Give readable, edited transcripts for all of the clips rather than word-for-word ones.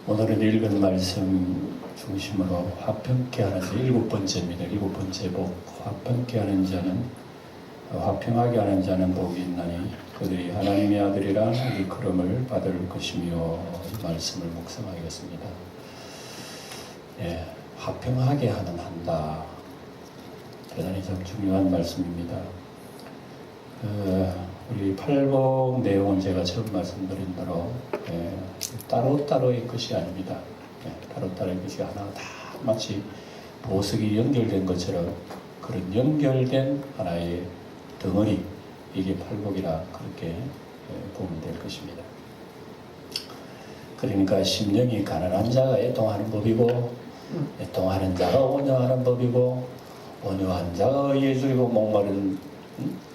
오늘은 읽은 말씀 중심으로 화평케 하는 자 7번째입니다. 7번째 복. 화평케 하는 자는 화평하게 하는 자는 복이 있나니 그들이 하나님의 아들이라 일컬음을 받을 것이며 이 말씀을 묵상하겠습니다. 화평하게 하는 한다. 대단히 참 중요한 말씀입니다. 우리 팔복 내용은 제가 처음 말씀드린 대로 따로따로의 것이 아닙니다. 따로따로의 것이 하나 다 마치 보석이 연결된 것처럼 그런 연결된 하나의 덩어리, 이게 팔복이라 그렇게 보면 될 것입니다. 그러니까 심령이 가난한 자가 애통하는 법이고, 애통하는 자가 온유하는 법이고, 온유한 자가 의에 줄이고 목마른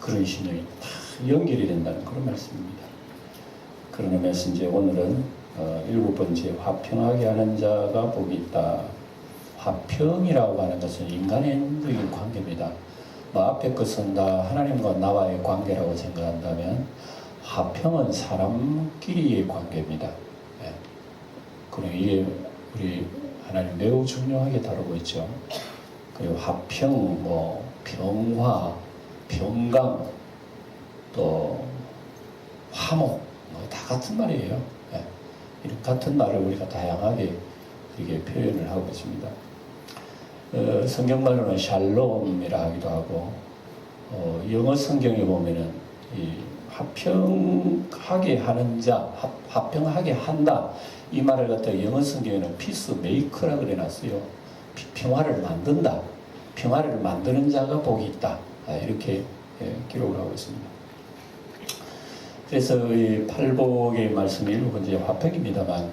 그런 심령이 다 연결이 된다는 그런 말씀입니다. 그런 의미에서 이제 오늘은 7번째 화평하게 하는 자가 복이 있다. 화평이라고 하는 것은 인간적인 관계입니다. 앞에 것은 다 하나님과 나와의 관계라고 생각한다면 화평은 사람끼리의 관계입니다. 그리고 이게 우리 하나님 매우 중요하게 다루고 있죠. 그리고 화평, 평화, 평강, 또 화목, 다 같은 말이에요. 이런 같은 말을 우리가 다양하게 이렇게 표현을 하고 있습니다. 성경말로는 샬롬이라 하기도 하고, 영어 성경에 보면은 이 화평하게 하는 자, 화평하게 한다. 이 말을 갖다가 영어 성경에는 피스 메이커라 그래놨어요. 평화를 만든다. 평화를 만드는 자가 복이 있다. 이렇게 기록을 하고 있습니다. 그래서 이 팔복의 말씀이 7번째 화평입니다만,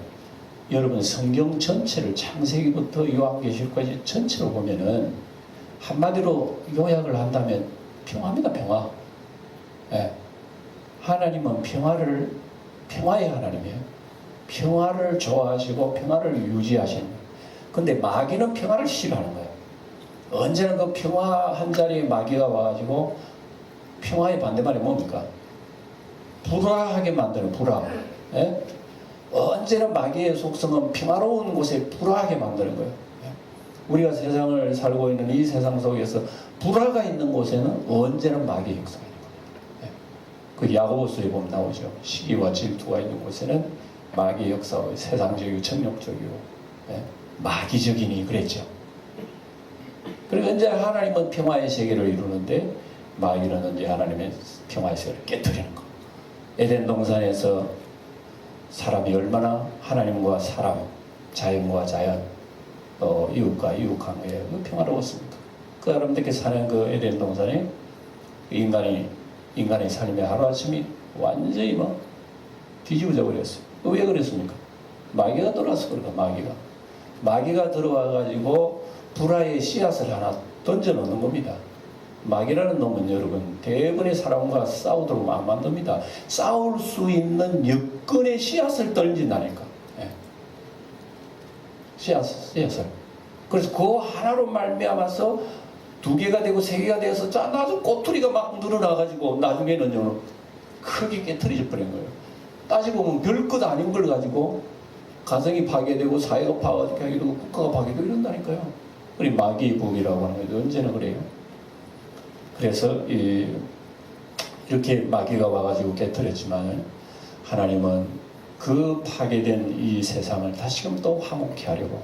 여러분 성경 전체를 창세기부터 요한계시록까지 전체로 보면은 한마디로 요약을 한다면 평화입니다. 평화. 하나님은 평화의 하나님이에요. 평화를 좋아하시고 평화를 유지하시는 거예요. 근데 마귀는 평화를 싫어하는 거예요. 언제나 그 평화 한 자리에 마귀가 와가지고, 평화의 반대말이 뭡니까? 불화하게 만드는 불화. 언제나 마귀의 속성은 평화로운 곳에 불화하게 만드는 거예요. 우리가 세상을 살고 있는 이 세상 속에서 불화가 있는 곳에는 언제나 마귀의 역사가 있는 겁니다. 그 야고보서에 보면 나오죠. 시기와 질투가 있는 곳에는 마귀의 역사가 세상적이고 정욕적이고 마귀적이니 그랬죠. 그리고 언제 하나님은 평화의 세계를 이루는데 마귀는 언제 하나님의 평화의 세계를 깨뜨리는 거. 에덴 동산에서 사람이 얼마나 하나님과 사람, 자연과 자연, 이웃과 이웃 관계에 평화로웠습니까? 그 아름답게 사는 그 에덴 동산에 인간의 삶의 하루아침이 완전히 뒤집어져 버렸어요. 왜 그랬습니까? 마귀가 들어와서 그럴까? 마귀가 들어와가지고 불화의 씨앗을 하나 던져놓는 겁니다. 마귀라는 놈은 여러분 대부분의 사람과 싸우도록 막 만듭니다. 싸울 수 있는 여건의 씨앗을 던진다니까. 씨앗을. 그래서 그 하나로 말미암아서 2개가 되고 3개가 되어서 나중 꼬투리가 막 늘어나가지고 나중에는 크게 깨트려져 버린 거예요. 따지고 보면 별것 아닌 걸 가지고 가정이 파괴되고 사회가 파괴되고 국가가 파괴되고 이런다니까요. 우리 마귀의 복이라고 하는 거죠. 언제나 그래요. 그래서 이렇게 마귀가 와가지고 깨뜨렸지만 하나님은 그 파괴된 이 세상을 다시금 또 화목케 하려고,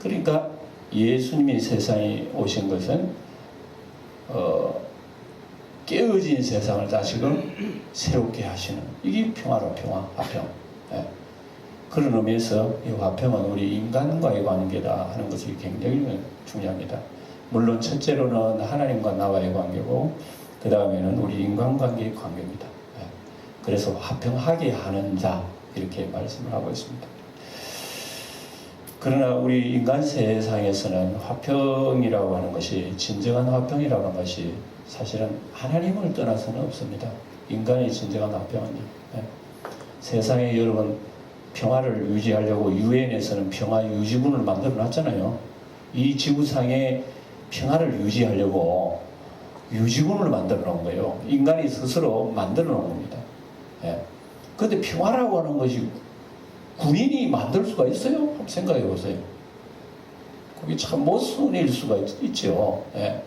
그러니까 예수님이 세상에 오신 것은 깨어진 세상을 다시금 새롭게 하시는, 이게 평화로 화평. 그런 의미에서 이 화평은 우리 인간과의 관계다 하는 것이 굉장히 중요합니다. 물론 첫째로는 하나님과 나와의 관계고, 그 다음에는 우리 인간관계의 관계입니다. 그래서 화평하게 하는 자, 이렇게 말씀을 하고 있습니다. 그러나 우리 인간 세상에서는 화평이라고 하는 것이, 진정한 화평이라고 하는 것이 사실은 하나님을 떠나서는 없습니다. 인간의 진정한 화평은요. 세상에 여러분 평화를 유지하려고 유엔에서는 평화 유지군을 만들어 놨잖아요. 이 지구상에 평화를 유지하려고 유지군을 만들어 놓은 거예요. 인간이 스스로 만들어 놓은 겁니다. 그런데 평화라고 하는 것이 군인이 만들 수가 있어요? 한번 생각해 보세요. 그게 참 모순일 수가 있죠. 예.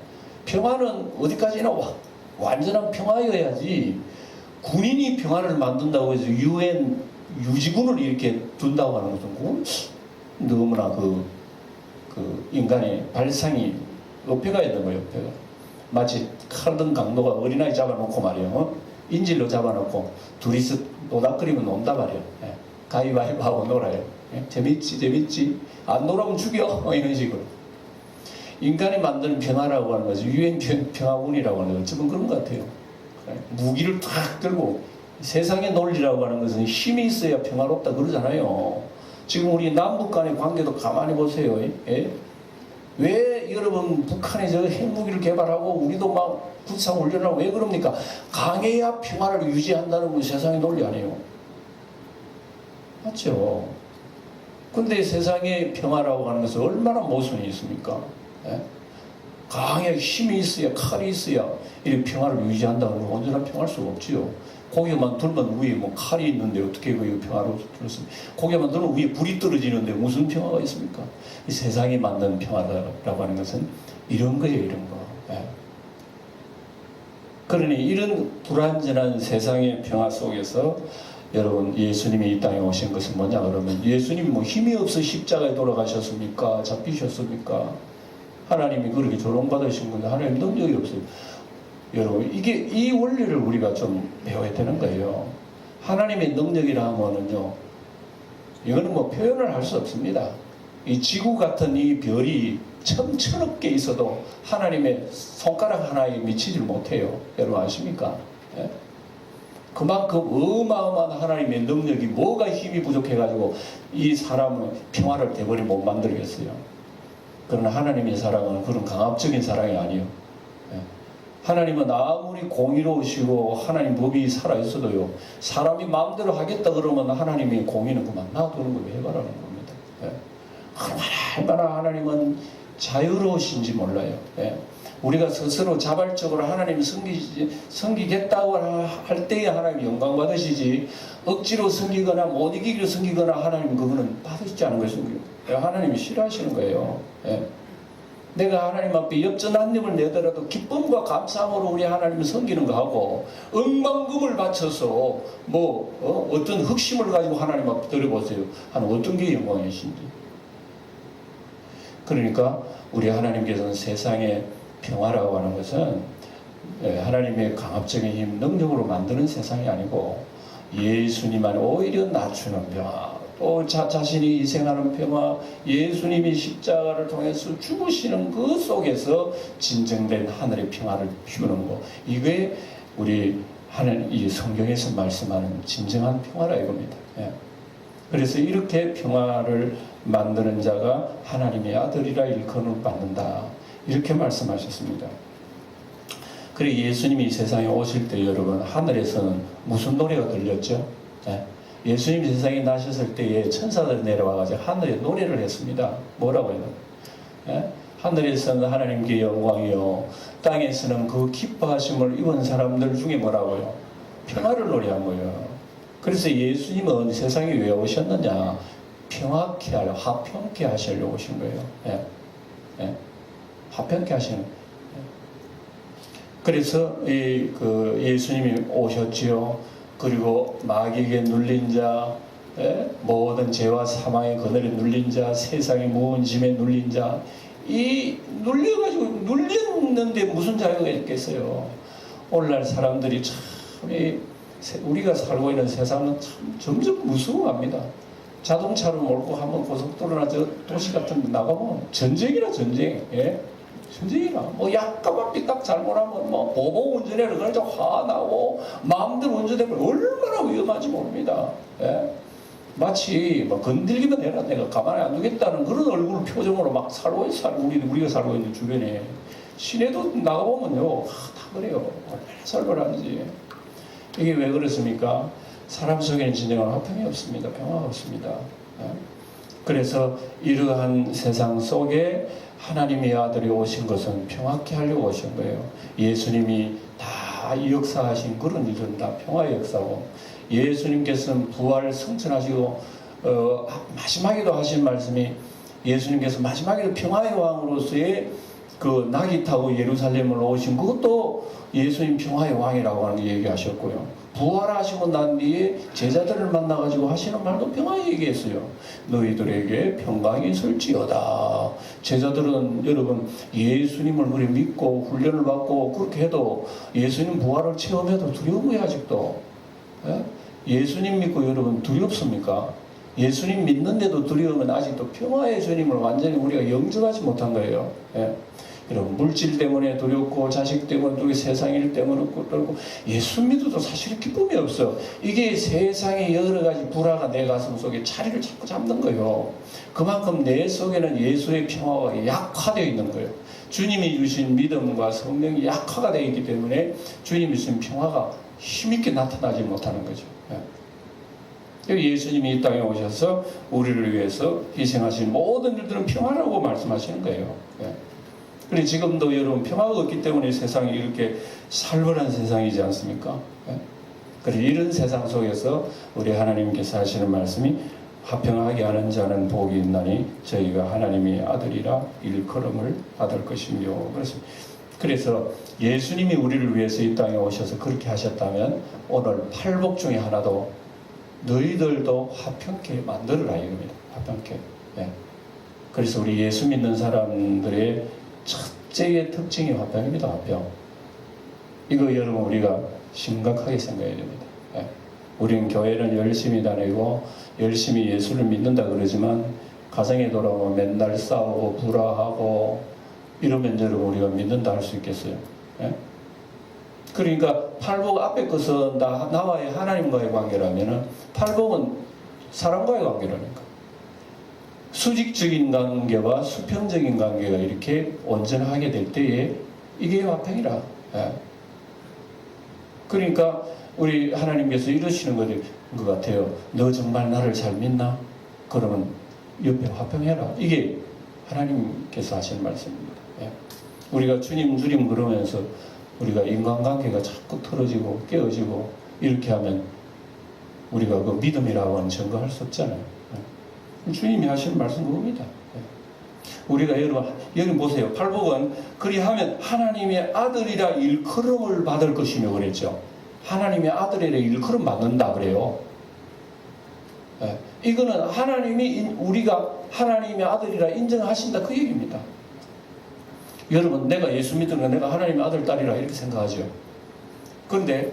평화는 어디까지나 완전한 평화여야지, 군인이 평화를 만든다고 해서 유엔 유지군을 이렇게 둔다고 하는 것은 그건 너무나 그 인간의 발상이 어폐가 있는 거예요. 어폐가. 마치 칼든 강도가 어린아이 잡아놓고 말이에요. 인질로 잡아놓고 둘이서 노닥거리면 논다 말이에요. 예. 가위바위보 하고 놀아요. 예. 재밌지? 안 놀아면 죽여. 이런 식으로. 인간이 만드는 평화라고 하는 거죠. 유엔 평화군이라고 하는 거. 어쩌면 그런 것 같아요. 무기를 탁 들고, 세상의 논리라고 하는 것은 힘이 있어야 평화롭다 그러잖아요. 지금 우리 남북 간의 관계도 가만히 보세요. 예? 왜 여러분 북한이 저 핵무기를 개발하고 우리도 막 군사훈련하고 왜 그럽니까? 강해야 평화를 유지한다는 건 세상의 논리 아니에요. 맞죠? 근데 세상의 평화라고 하는 것은 얼마나 모순이 있습니까? 예? 강해야 힘이 있어야, 칼이 있어야 이 평화를 유지한다고 하면 온전한 평화할 수가 없지요. 고개만 들면 위에 뭐 칼이 있는데 어떻게 그 평화로 들었습니까? 고개만 들면 위에 불이 떨어지는데 무슨 평화가 있습니까? 이 세상이 만든 평화라고 하는 것은 이런 거예요, 이런 거. 예. 그러니 이런 불완전한 세상의 평화 속에서 여러분, 예수님이 이 땅에 오신 것은 뭐냐 그러면, 예수님이 뭐 힘이 없어 십자가에 돌아가셨습니까? 잡히셨습니까? 하나님이 그렇게 조롱받으신 건데 하나님 능력이 없어요. 여러분, 이 원리를 우리가 좀 배워야 되는 거예요. 하나님의 능력이라 하면은요, 이거는 뭐 표현을 할 수 없습니다. 이 지구 같은 이 별이 천억 개 있어도 하나님의 손가락 하나에 미치질 못해요. 여러분 아십니까? 예? 그만큼 어마어마한 하나님의 능력이, 뭐가 힘이 부족해가지고 이 사람은 평화를 대번에 못 만들겠어요. 그러나 하나님의 사랑은 그런 강압적인 사랑이 아니에요. 예. 하나님은 아무리 공의로우시고 하나님 법이 살아있어도요, 사람이 마음대로 하겠다 그러면 하나님의 공의는 그만 놔두는 거예요. 해봐라는 겁니다. 예. 얼마나 하나님은 자유로우신지 몰라요. 예. 우리가 스스로 자발적으로 하나님 섬기겠다고 할 때에 하나님 영광 받으시지, 억지로 섬기거나 못 이기기로 섬기거나 하나님 그거는 받으시지 않은 것입니다. 하나님이 싫어하시는 거예요. 예. 내가 하나님 앞에 엽전 한 입을 내더라도 기쁨과 감사함으로 우리 하나님을 섬기는 거 하고, 억만금을 바쳐서 어떤 흑심을 가지고 하나님 앞에 드려보세요. 어떤 게 영광이신지. 그러니까 우리 하나님께서는 세상의 평화라고 하는 것은 하나님의 강압적인 힘, 능력으로 만드는 세상이 아니고 예수님만 오히려 낮추는 평화, 또 자신이 희생하는 평화, 예수님이 십자가를 통해서 죽으시는 그 속에서 진정된 하늘의 평화를 주는 거, 이게 우리 하나님 이 성경에서 말씀하는 진정한 평화라 이겁니다. 예. 그래서 이렇게 평화를 만드는 자가 하나님의 아들이라 일컬음을 받는다, 이렇게 말씀하셨습니다. 그리고 예수님이 이 세상에 오실 때 여러분, 하늘에서는 무슨 노래가 들렸죠? 예? 예수님이 세상에 나셨을 때에 천사들이 내려와가지고 하늘에 노래를 했습니다. 뭐라고 해요? 예? 하늘에서는 하나님께 영광이요, 땅에서는 그 기뻐하심을 입은 사람들 중에 뭐라고요? 평화를 노래한 거예요. 그래서 예수님은 세상에 왜 오셨느냐? 평화케 하려, 화평케 하시려고 오신 거예요. 예? 예? 화평케 하시는. 그래서 예수님이 오셨지요. 그리고 마귀에게 눌린 자, 모든 죄와 사망의 그늘에 눌린 자, 세상의 무거운 짐에 눌린 자, 이 눌려가지고, 눌렸는데 무슨 자유가 있겠어요. 오늘날 사람들이 참, 우리가 살고 있는 세상은 참 점점 무서워합니다. 자동차를 몰고 한번 고속도로나 저 도시 같은 데 나가면 전쟁이라 전쟁. 예? 전쟁이라. 약간만 삐딱 잘못하면 보복 운전해라 그러니까 화나고 마음대로 운전하면 얼마나 위험한지 모릅니다. 예? 마치 건들기만 해라 내가 가만히 안 두겠다는 그런 얼굴 표정으로 막 우리가 살고 있는 주변에 시내도 나가보면요, 다 그래요. 얼마나 살벌한지. 이게 왜 그렇습니까? 사람 속에는 진정한 화평이 없습니다. 평화가 없습니다. 그래서 이러한 세상 속에 하나님의 아들이 오신 것은 평화케 하려고 오신 거예요. 예수님이 다 역사하신 그런 일은 다 평화의 역사고, 예수님께서는 부활 성천하시고 마지막에도 하신 말씀이 예수님께서 마지막에도 평화의 왕으로서의 그 낙이 타고 예루살렘을 오신 그것도 예수님 평화의 왕이라고 하는 게 얘기하셨고요. 부활하시고 난 뒤에 제자들을 만나가지고 하시는 말도 평화에 얘기했어요. 너희들에게 평강이 있을지어다. 제자들은 여러분 예수님을 그리 믿고 훈련을 받고 그렇게 해도 예수님 부활을 체험해도 두려워요 아직도. 예? 예수님 믿고 여러분 두렵습니까? 예수님 믿는데도 두려우면 아직도 평화의 주님을 완전히 우리가 영접하지 못한 거예요. 예? 여러분 물질 때문에 두렵고 자식 때문에 두렵고 세상 일 때문에 두렵고 예수 믿어도 사실 기쁨이 없어. 이게 세상의 여러 가지 불화가 내 가슴 속에 자리를 자꾸 잡는 거예요. 그만큼 내 속에는 예수의 평화가 약화되어 있는 거예요. 주님이 주신 믿음과 성령이 약화가 되어 있기 때문에 주님이 주신 평화가 힘있게 나타나지 못하는 거죠. 예수님이 이 땅에 오셔서 우리를 위해서 희생하신 모든 일들은 평화라고 말씀하시는 거예요. 그리고 지금도 여러분 평화가 없기 때문에 세상이 이렇게 살벌한 세상이지 않습니까? 그래서 이런 세상 속에서 우리 하나님께서 하시는 말씀이 화평하게 하는 자는 복이 있나니 저희가 하나님의 아들이라 일컬음을 받을 것이며. 그래서 예수님이 우리를 위해서 이 땅에 오셔서 그렇게 하셨다면 오늘 팔복 중에 하나도 너희들도 화평케 만들어라 이겁니다. 화평케. 그래서 우리 예수 믿는 사람들의 첫째의 특징이 화평입니다. 화평. 이거 여러분 우리가 심각하게 생각해야 됩니다. 우리는 교회는 열심히 다니고 열심히 예수를 믿는다 그러지만 가정에 돌아오면 맨날 싸우고 불화하고 이러면 여러분 우리가 믿는다 할 수 있겠어요? 그러니까 팔복 앞에 것은 나와의 하나님과의 관계라면 팔복은 사람과의 관계라니까. 수직적인 관계와 수평적인 관계가 이렇게 온전하게 될 때에 이게 화평이라. 그러니까 우리 하나님께서 이러시는 것 같아요. 너 정말 나를 잘 믿나? 그러면 옆에 화평해라. 이게 하나님께서 하시는 말씀입니다. 우리가 주님 그러면서 우리가 인간관계가 자꾸 틀어지고 깨어지고 이렇게 하면 우리가 그 믿음이라고 하는 증거할 수 없잖아요. 주님이 하시는 말씀 그겁니다. 우리가 여러분 보세요. 팔복은 그리하면 하나님의 아들이라 일컬음을 받을 것이며 그랬죠. 하나님의 아들이라 일컬음 받는다 그래요. 이거는 우리가 하나님의 아들이라 인정하신다 그 얘기입니다. 여러분 내가 예수 믿는 건 내가 하나님의 아들 딸이라 이렇게 생각하죠. 그런데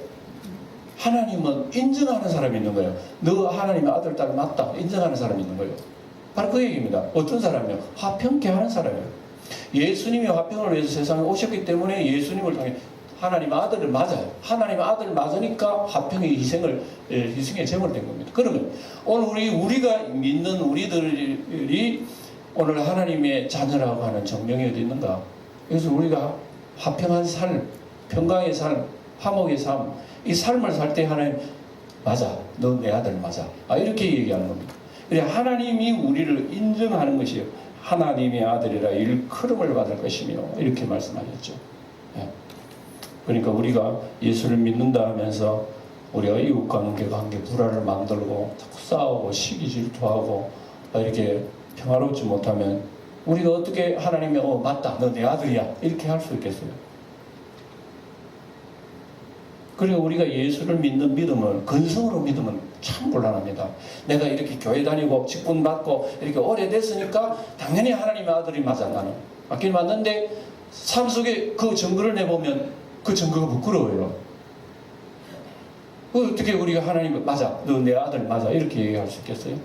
하나님은 인정하는 사람이 있는 거예요. 너 하나님의 아들 딸 맞다 인정하는 사람이 있는 거예요. 바로 그 얘기입니다. 어떤 사람이요? 화평케 하는 사람이에요. 예수님이 화평을 위해서 세상에 오셨기 때문에 예수님을 통해 하나님의 아들을 맞아요. 하나님의 아들을 맞으니까 화평의 희생의 제물이 된 겁니다. 그러면 오늘 우리가 믿는 우리들이 오늘 하나님의 자녀라고 하는 정명이 어디 있는가? 그래서 우리가 화평한 삶, 평강의 삶, 화목의 삶, 이 삶을 살 때 하나님 맞아, 너 내 아들 맞아. 이렇게 얘기하는 겁니다. 그래 하나님이 우리를 인정하는 것이에요. 하나님의 아들이라 일컬음을 받을 것이며 이렇게 말씀하셨죠. 그러니까 우리가 예수를 믿는다 하면서 우리가 이웃관계 불화를 만들고 자꾸 싸우고 시기 질투하고 이렇게 평화롭지 못하면 우리가 어떻게 하나님이 맞다 너 내 아들이야 이렇게 할 수 있겠어요? 그리고 우리가 예수를 믿는 믿음은 근성으로 믿으면 참 곤란합니다. 내가 이렇게 교회 다니고 직분 받고 이렇게 오래됐으니까 당연히 하나님의 아들이 맞아 나는 맞긴 맞는데 삶 속에 그 증거를 내보면 그 증거가 부끄러워요. 어떻게 우리가 하나님 맞아 너 내 아들 맞아 이렇게 얘기할 수 있겠어요?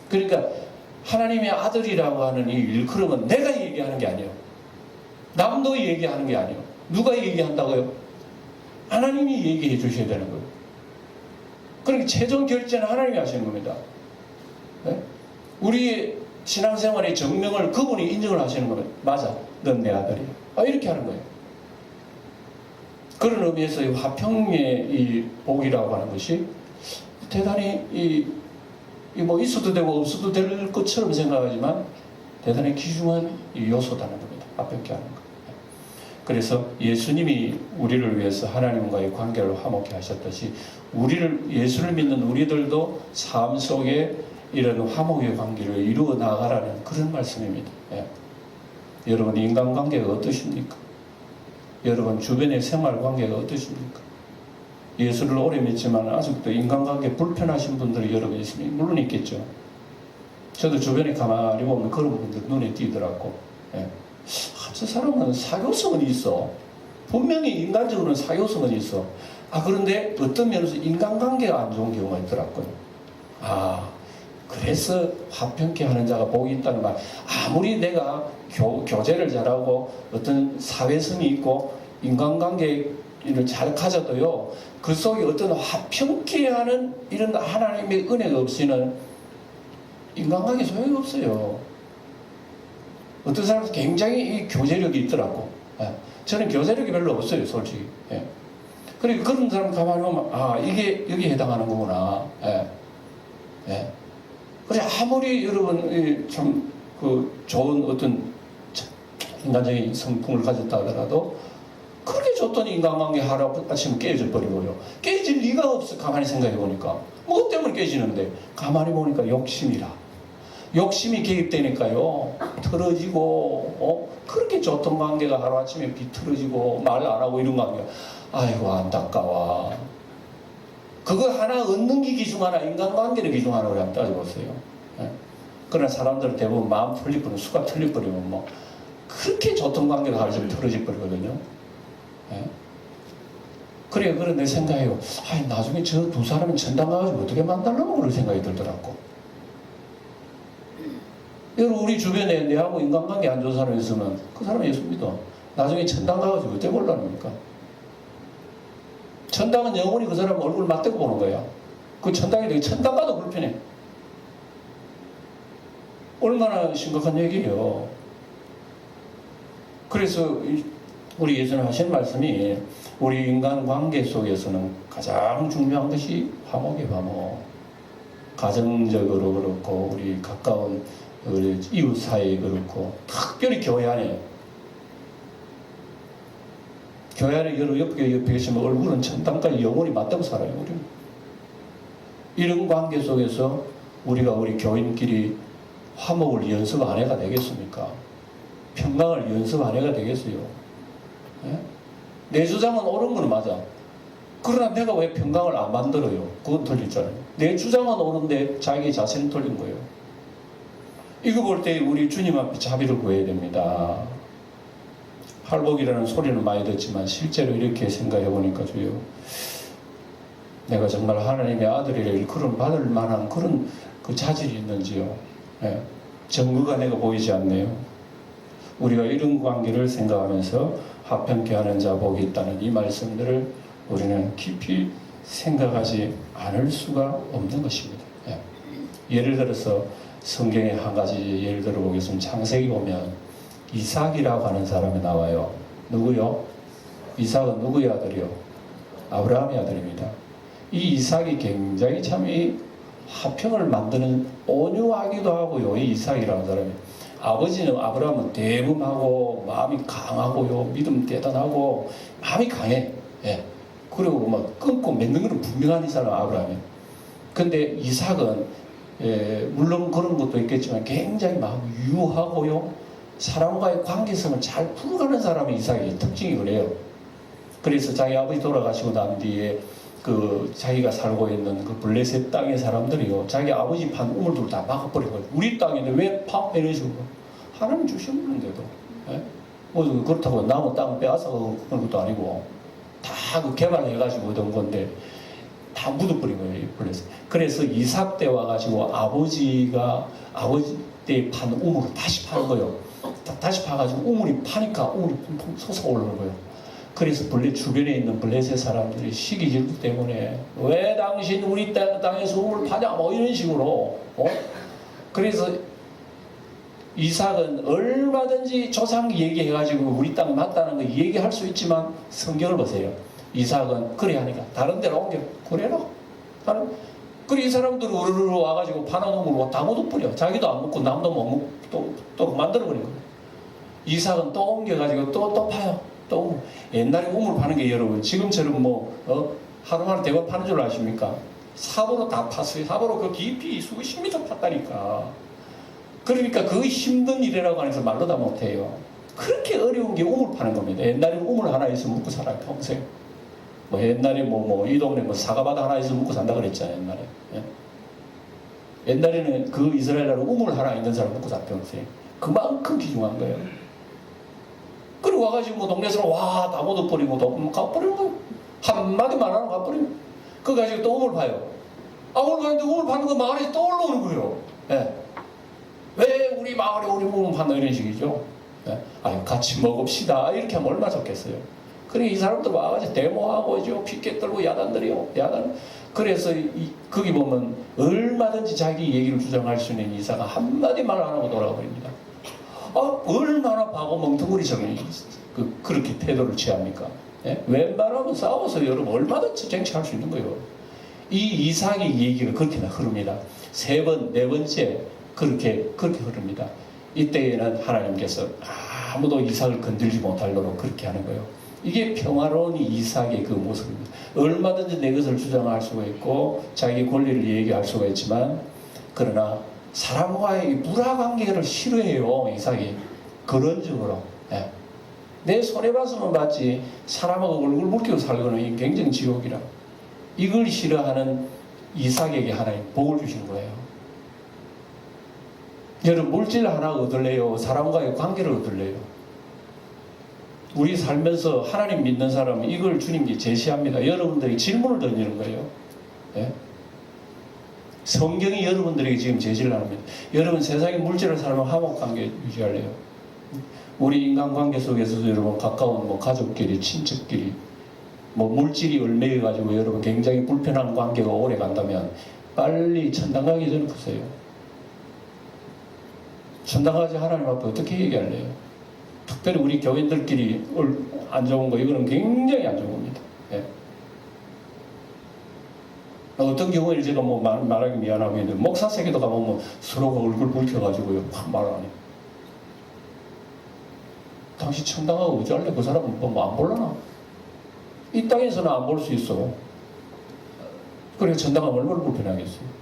그러니까 하나님의 아들이라고 하는 이 일컬음은 내가 얘기하는 게 아니에요. 남도 얘기하는 게 아니에요. 누가 얘기한다고요? 하나님이 얘기해 주셔야 되는 거예요. 그러니까 최종 결제는 하나님이 하시는 겁니다. 우리의 신앙생활의 정명을 그분이 인정을 하시는 겁니다. 맞아, 넌 내 아들이야. 이렇게 하는 거예요. 그런 의미에서 이 화평의 이 복이라고 하는 것이 대단히 뭐 있어도 되고 없어도 될 것처럼 생각하지만 대단히 귀중한 요소다는 겁니다. 화평케 하는 것. 그래서 예수님이 우리를 위해서 하나님과의 관계를 화목케 하셨듯이 예수를 믿는 우리들도 삶 속에 이런 화목의 관계를 이루어 나가라는 그런 말씀입니다. 예. 여러분 인간관계가 어떠십니까? 여러분 주변의 생활관계가 어떠십니까? 예수를 오래 믿지만 아직도 인간관계 불편하신 분들이 여러분 있습니다. 물론 있겠죠. 저도 주변에 가만히 보면 그런 분들 눈에 띄더라고. 예. 저 사람은 사교성은 있어. 분명히 인간적으로는 사교성은 있어. 그런데 어떤 면에서 인간관계가 안 좋은 경우가 있더라고요. 그래서 화평케 하는 자가 복이 있다는 말. 아무리 내가 교제를 잘하고 어떤 사회성이 있고 인간관계를 잘 가져도요, 그 속에 어떤 화평케 하는 이런 하나님의 은혜가 없이는 인간관계 소용이 없어요. 어떤 사람은 굉장히 이 교제력이 있더라고. 저는 교제력이 별로 없어요, 솔직히. 그리고 그런 사람 가만히 보면, 이게 여기에 해당하는 거구나. 그래, 아무리 여러분, 참, 좋은 어떤 인간적인 성품을 가졌다 하더라도, 그렇게 좋던 인간관계 하루아침에 깨져 버리고요. 깨질 리가 없어, 가만히 생각해 보니까. 뭐 때문에 깨지는데? 가만히 보니까 욕심이라. 욕심이 개입되니까요, 틀어지고, 그렇게 좋던 관계가 하루아침에 비틀어지고, 말 안 하고 이런 관계. 아이고, 안타까워. 그거 하나 얻는 게 기중 하나, 인간관계를 기중 하나로 한번 따져보세요. 그러나 사람들은 대부분 마음 틀려버리면, 수가 틀려버리면 뭐, 그렇게 좋던 관계가 하루아침에 틀어져 버리거든요. 그래, 내 생각이에요. 나중에 저 두 사람은 전당 가가지고 어떻게 만나려고 그런 생각이 들더라고. 여러분, 우리 주변에 내하고 인간관계 안 좋은 사람이 있으면 그 사람은 예수 믿어. 나중에 천당 가가지고 어떻게 보려니까? 천당은 영원히 그 사람 얼굴 맞대고 보는 거야. 그 천당이 되게 천당 가도 불편해. 얼마나 심각한 얘기예요. 그래서 우리 예수님 하신 말씀이 우리 인간관계 속에서는 가장 중요한 것이 화목의 화목. 가정적으로 그렇고 우리 가까운 우리 이웃 사이에 그렇고 특별히 교회 안에 여러 옆에 계시면 얼굴은 천당까지 영원히 맞다고 살아요. 우리는. 이런 관계 속에서 우리가 우리 교인끼리 화목을 연습 안 해가 되겠습니까? 평강을 연습 안 해가 되겠어요? 내 주장은 옳은 건 맞아. 그러나 내가 왜 평강을 안 만들어요? 그건 틀리잖아요. 내 주장은 옳은데 자기 자신은 틀린 거예요. 이거 볼 때 우리 주님 앞에 자비를 구해야 됩니다. 할복이라는 소리는 많이 듣지만 실제로 이렇게 생각해 보니까 주여, 내가 정말 하나님의 아들이라 그런 받을 만한 그런 그 자질이 있는지요. 증거가 내가 보이지 않네요. 우리가 이런 관계를 생각하면서 화평케 하는 자 복이 있다는 이 말씀들을 우리는 깊이 생각하지 않을 수가 없는 것입니다. 예를 들어서 성경에 한 가지 예를 들어 보겠습니다. 창세기 보면 이삭이라고 하는 사람이 나와요. 누구요? 이삭은 누구의 아들이요? 아브라함의 아들입니다. 이 이삭이 굉장히 참 이 화평을 만드는 온유하기도 하고요. 이 이삭이라는 사람이. 아버지는 아브라함은 대범하고 마음이 강하고요. 믿음 대단하고 마음이 강해. 그리고 막 끊고 맺는 것은 분명한 이 사람 아브라함이. 근데 이삭은 물론 그런 것도 있겠지만 굉장히 마음이 유하고요. 사람과의 관계성을 잘 풀어가는 사람이 이삭의 특징이 그래요. 그래서 자기 아버지 돌아가시고 난 뒤에 자기가 살고 있는 그 블레셋 땅의 사람들이요, 자기 아버지 판 우물들을 다 막아버리거든요. 우리 땅인데 왜 파? 이런 식으로. 하나님 주셨는데도. 뭐 그렇다고 남의 땅 빼앗아 그런 것도 아니고 다 그 개발해가지고 얻은 건데 다 묻어버린 거예요, 블레셋. 그래서 이삭 때 와가지고 아버지 때 판 우물을 다시 파는 거예요. 다시 파가지고 우물이 파니까 우물이 펑펑 솟아오르는 거예요. 그래서 주변에 있는 블레셋 사람들이 시기 질투 때문에 왜 당신 우리 땅에서 우물 파냐 뭐 이런 식으로. 그래서 이삭은 얼마든지 조상 얘기해가지고 우리 땅 맞다는 거 얘기할 수 있지만 성경을 보세요. 이삭은 그래 하니까 다른 데로 옮겨. 그래라. 그래 이 사람들이 우르르 와가지고 파는 우물 다 묻어버려. 자기도 안 먹고 남도 못 먹고 또 만들어버린 거예요. 이삭은 또 옮겨가지고 또 파요. 또 옛날에 우물 파는 게 여러분 지금처럼 하루만에 대박 파는 줄 아십니까? 삽으로 다 팠어요. 삽으로 그 깊이 수십 미터 팠다니까. 그러니까 그 힘든 일이라고 하는 걸 말로 다 못해요. 그렇게 어려운 게 우물 파는 겁니다. 옛날에 우물 하나 있으면 먹고 살아요, 평생. 뭐 옛날에 이 동네 사과바다 하나 있으면 먹고 산다 그랬잖아요, 옛날에. 예? 옛날에는 그 이스라엘 나라 우물 하나 있는 사람 먹고 살 평생. 그만큼 귀중한 거예요. 그리고 와가지고 동네에서 다 묻어버리고 가버리는 거 한마디만 안 하고 가버리면 그거 가지고 또 우물 파요. 우물 파는데 우물 파는 거 마을에 또 올라오는 거예요. 예. 왜 우리 마을에 우리 우물 판다 이런 식이죠. 예. 같이 먹읍시다 이렇게 하면 얼마나 좋겠어요. 그러니까 이 사람들 와가지고 데모하고 피켓 들고 야단들이요. 그래서 거기 보면 얼마든지 자기 얘기를 주장할 수 있는 이사가 한마디만 안 하고 돌아가 버립니다. 얼마나 바보 멍텅구리적인 그렇게 태도를 취합니까? 예? 웬만하면 싸워서 여러분 얼마든지 쟁취할 수 있는 거예요. 이 이삭의 얘기가 그렇게 흐릅니다. 세 번, 네 번째 그렇게 흐릅니다. 이때에는 하나님께서 아무도 이삭을 건들지 못하도록 그렇게 하는 거예요. 이게 평화로운 이삭의 그 모습입니다. 얼마든지 내 것을 주장할 수가 있고 자기 권리를 얘기할 수가 있지만 그러나 사람과의 불화 관계를 싫어해요. 이삭이 근원적으로. 예. 내 손해봤으면 봤지 사람하고 얼굴 붉히고 살고는 굉장히 지옥이라. 이걸 싫어하는 이삭에게 하나님 복을 주신 거예요. 여러분 물질 하나 얻을래요? 사람과의 관계를 얻을래요? 우리 살면서 하나님 믿는 사람은 이걸 주님께 제시합니다. 여러분들이 질문을 던지는 거예요. 예? 성경이 여러분들에게 지금 제시를 합니다. 여러분 세상에 물질을 살면 화목관계 유지할래요? 우리 인간관계 속에서도 여러분 가까운 가족끼리 친척끼리 물질이 얼매여가지고 여러분 굉장히 불편한 관계가 오래 간다면 빨리 천당 가기 전에 보세요. 천당 가지 하나님 앞에 어떻게 얘기할래요? 특별히 우리 교인들끼리 안 좋은 거 이거는 굉장히 안 좋은 겁니다. 예. 어떤 경우에는 제가 말하기 미안하고 있는데 목사 세계도 가보면 서로가 얼굴 붉혀가지고요 확 말하네. 당신 천당하고 어찌할래? 그 사람은 안 볼라나? 이 땅에서는 안 볼 수 있어. 그래서 천당하면 얼마나 불편하겠어요.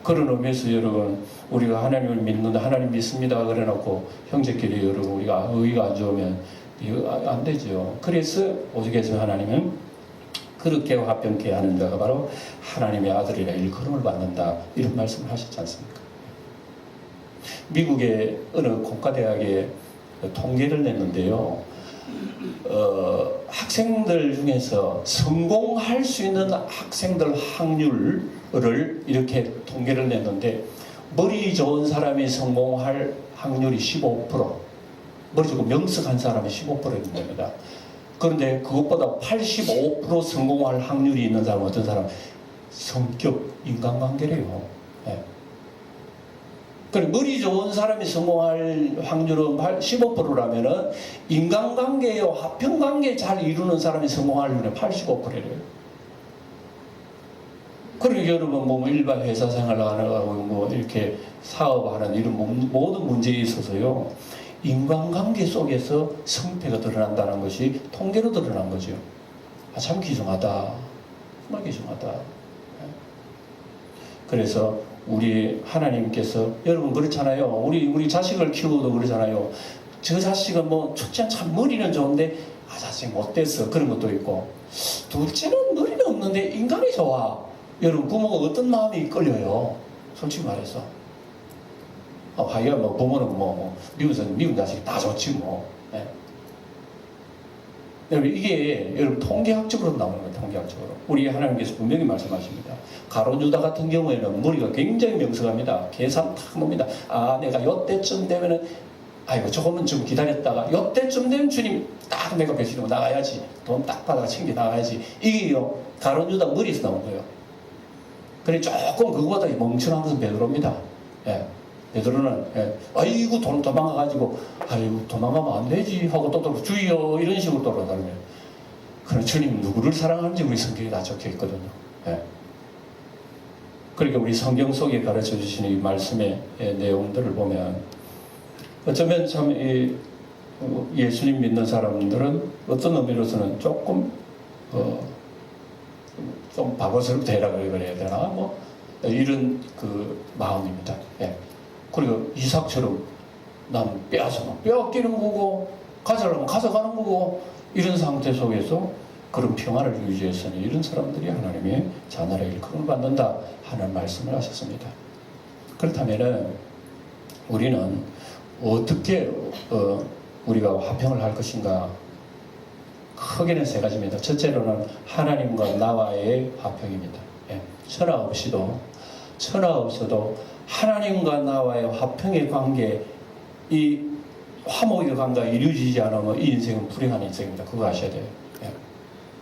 그런 의미에서 여러분 우리가 하나님을 믿는다 하나님 믿습니다 그래놓고 형제끼리 여러분 우리가 의의가 안 좋으면 이거 안 되죠. 그래서 오직에서 하나님은 그렇게 화평케 하는 자가 바로 하나님의 아들이라 일컬음을 받는다 이런 말씀을 하셨지 않습니까? 미국의 어느 공과대학에 통계를 냈는데요. 학생들 중에서 성공할 수 있는 학생들 확률을 이렇게 통계를 냈는데 머리 좋은 사람이 성공할 확률이 15%, 머리 좋고 명석한 사람이 15%인 겁니다. 그런데 그것보다 85% 성공할 확률이 있는 사람은 어떤 사람? 성격, 인간관계래요. 네. 머리 좋은 사람이 성공할 확률은 15%라면은 인간관계요, 화평관계 잘 이루는 사람이 성공할 확률은 85%래요. 그리고 여러분 일반 회사 생활을 하고 이렇게 사업하는 이런 모든 문제에 있어서요 인간관계 속에서 성패가 드러난다는 것이 통계로 드러난 거죠. 참 귀중하다. 정말 귀중하다. 그래서 우리 하나님께서 여러분 그렇잖아요. 우리 자식을 키우고도 그러잖아요. 저 자식은 첫째는 참 머리는 좋은데 자식 못됐어 그런 것도 있고 둘째는 머리는 없는데 인간이 좋아. 여러분 부모가 어떤 마음이 끌려요. 솔직히 말해서 하여간 부모는 미운 자식이 다 좋지 예. 여러분 이게 여러분 통계학적으로 나오는 거예요. 통계학적으로 우리 하나님께서 분명히 말씀하십니다. 가룟 유다 같은 경우에는 머리가 굉장히 명석합니다. 계산 탁 놉니다. 내가 요때쯤 되면은 조금은 좀 기다렸다가 요때쯤 되면 주님 딱 내가 배신하고 나가야지. 돈 딱 받아가 챙겨 나가야지. 이게요 가룟 유다 머리에서 나온 거예요. 그래 조금 그거보다 멍청한 것은 베드로입니다. 예. 베드로는 아이고 돈 도망가가지고 도망가면 안 되지 하고 또 주여 이런 식으로 돌아다니면 그럼 주님 누구를 사랑하는지 우리 성경에 다 적혀 있거든요. 예. 그러니까 우리 성경 속에 가르쳐 주시는 이 말씀의 내용들을 보면 어쩌면 참 예수님 믿는 사람들은 어떤 의미로서는 조금 좀 바보스럽게 해라 그래야 되나 뭐 이런 그 마음입니다. 예. 그리고 이삭처럼 난 빼앗기는 거고 가져가면 가져가는 거고 이런 상태 속에서 그런 평화를 유지해서는 이런 사람들이 하나님의 자녀라 일컬음을 받는다 하는 말씀을 하셨습니다. 그렇다면은 우리는 어떻게 우리가 화평을 할 것인가? 크게는 세 가지입니다. 첫째로는 하나님과 나와의 화평입니다. 예. 천하 없어도 하나님과 나와의 화평의 관계, 이 화목의 관계가 이루어지지 않으면 이 인생은 불행한 인생입니다. 그거 아셔야 돼요. 예.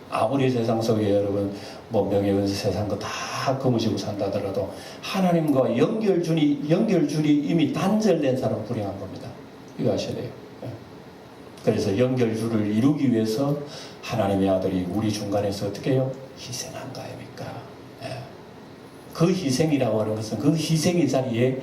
아무리 세상 속에 여러분 뭐 명예건 세상 거 다 거머쥐고 산다 하더라도 하나님과 연결줄이 이미 단절된 사람은 불행한 겁니다. 이거 아셔야 돼요. 예. 그래서 연결줄을 이루기 위해서 하나님의 아들이 우리 중간에서 어떻게 해요? 희생한 거 아닙니까? 예. 그 희생이라고 하는 것은 그 희생의 자리에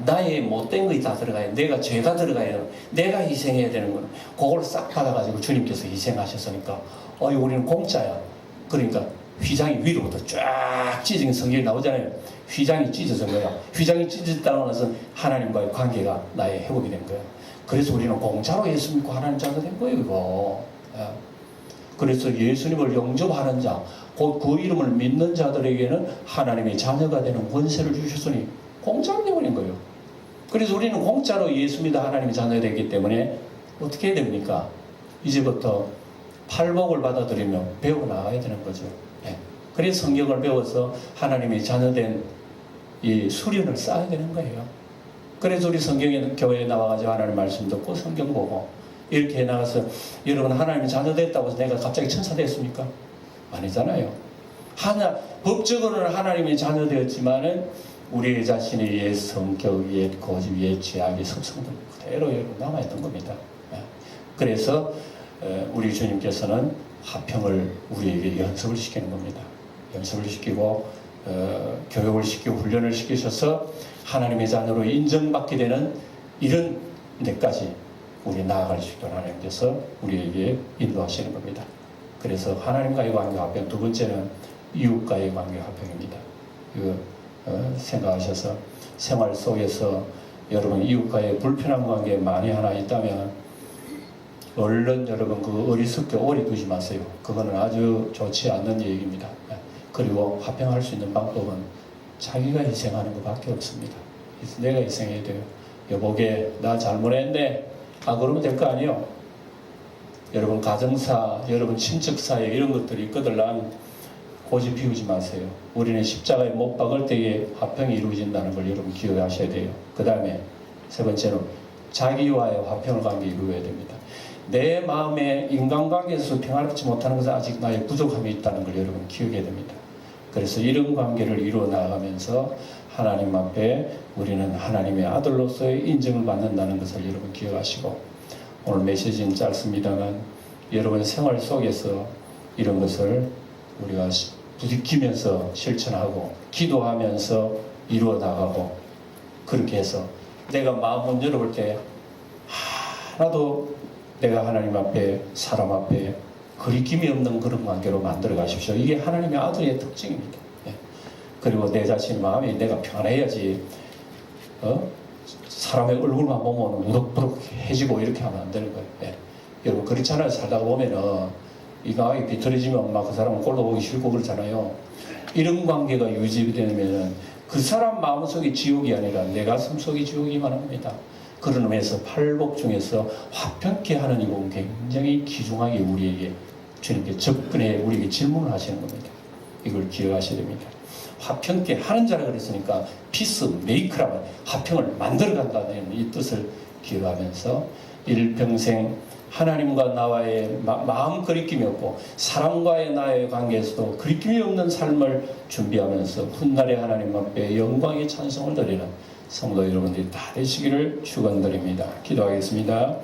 나의 못된 것이 다 들어가요. 내가 죄가 들어가요. 내가 희생해야 되는 거는 그걸 싹 받아가지고 주님께서 희생하셨으니까 우리는 공짜야. 그러니까 휘장이 위로부터 쫙 찢어진 성경이 나오잖아요. 휘장이 찢어진 거야. 휘장이 찢어졌다고 해서 하나님과의 관계가 나의 회복이 된 거야. 그래서 우리는 공짜로 예수 믿고 하나님 자가 된 거예요. 이거. 그래서 예수님을 영접하는 자, 곧 그 이름을 믿는 자들에게는 하나님의 자녀가 되는 권세를 주셨으니 공짜로 되어버린 거예요. 그래서 우리는 공짜로 예수 믿어 하나님의 자녀가 되기 때문에 어떻게 해야 됩니까? 이제부터 팔복을 받아들이며 배워나가야 되는 거죠. 예. 그래서 성경을 배워서 하나님의 자녀된 이 수련을 쌓아야 되는 거예요. 그래서 우리 성경에 교회에 나와가지고 하나님 말씀 듣고 성경 보고 이렇게 해나가서 여러분 하나님의 자녀 됐다고 해서 내가 갑자기 천사 됐습니까? 아니잖아요. 법적으로는 하나님의 자녀 되었지만은 우리 자신의 옛 성격, 옛 고집, 옛 죄악의 습성들 그대로 여러분 남아있던 겁니다. 그래서 우리 주님께서는 화평을 우리에게 연습을 시키는 겁니다. 연습을 시키고 교육을 시키고 훈련을 시키셔서 하나님의 자녀로 인정받게 되는 이런 데까지 우리 나아갈 수 있도록 하나님께서 우리에게 인도하시는 겁니다. 그래서 하나님과의 관계 화평, 두 번째는 이웃과의 관계 화평입니다. 이거 생각하셔서 생활 속에서 여러분 이웃과의 불편한 관계 많이 하나 있다면 얼른 여러분 그 어리석게 오래 두지 마세요. 그거는 아주 좋지 않는 얘기입니다. 그리고 화평할 수 있는 방법은 자기가 희생하는 것밖에 없습니다. 그래서 내가 희생해야 돼요. 여보게 나 잘못했네. 그러면 될 거 아니에요. 여러분 가정사, 여러분 친척 사이 이런 것들이 있거들랑 고집 피우지 마세요. 우리는 십자가에 못 박을 때에 화평이 이루어진다는 걸 여러분 기억하셔야 돼요. 그 다음에 세 번째는 자기와의 화평을 관계 이루어야 됩니다. 내 마음에 인간관계에서 평화롭지 못하는 것은 아직 나의 부족함이 있다는 걸 여러분 기억해야 됩니다. 그래서 이런 관계를 이루어 나가면서 하나님 앞에 우리는 하나님의 아들로서의 인정을 받는다는 것을 여러분 기억하시고, 오늘 메시지는 짧습니다만 여러분 생활 속에서 이런 것을 우리가 부딪히면서 실천하고 기도하면서 이루어 나가고, 그렇게 해서 내가 마음을 열어볼 때 하나도 내가 하나님 앞에 사람 앞에 거리낌이 없는 그런 관계로 만들어 가십시오. 이게 하나님의 아들의 특징입니다. 예. 그리고 내 자신의 마음이 내가 편해야지 사람의 얼굴만 보면 무덕부덕해지고 이렇게 하면 안 되는 거예요. 예. 여러분 그렇잖아요. 살다가 보면은 이 강하게 비틀어지면 막 그 사람은 꼴도 보기 싫고 그렇잖아요. 이런 관계가 유지되면은 그 사람 마음속이 지옥이 아니라 내 가슴 속이 지옥이만 합니다. 그런 의미에서 팔복 중에서 화평케 하는 이건 굉장히 귀중하게 우리에게 주님께 접근해 우리에게 질문을 하시는 겁니다. 이걸 기억하셔야 됩니다. 화평케 하는 자라 그랬으니까 피스 메이크라고 화평을 만들어간다는 이 뜻을 기억하면서 일평생 하나님과 나와의 마음 거리낌이 없고 사람과의 나의 관계에서도 거리낌이 없는 삶을 준비하면서 훗날에 하나님 앞에 영광의 찬송을 드리는 성도 여러분들이 다 되시기를 축원드립니다. 기도하겠습니다.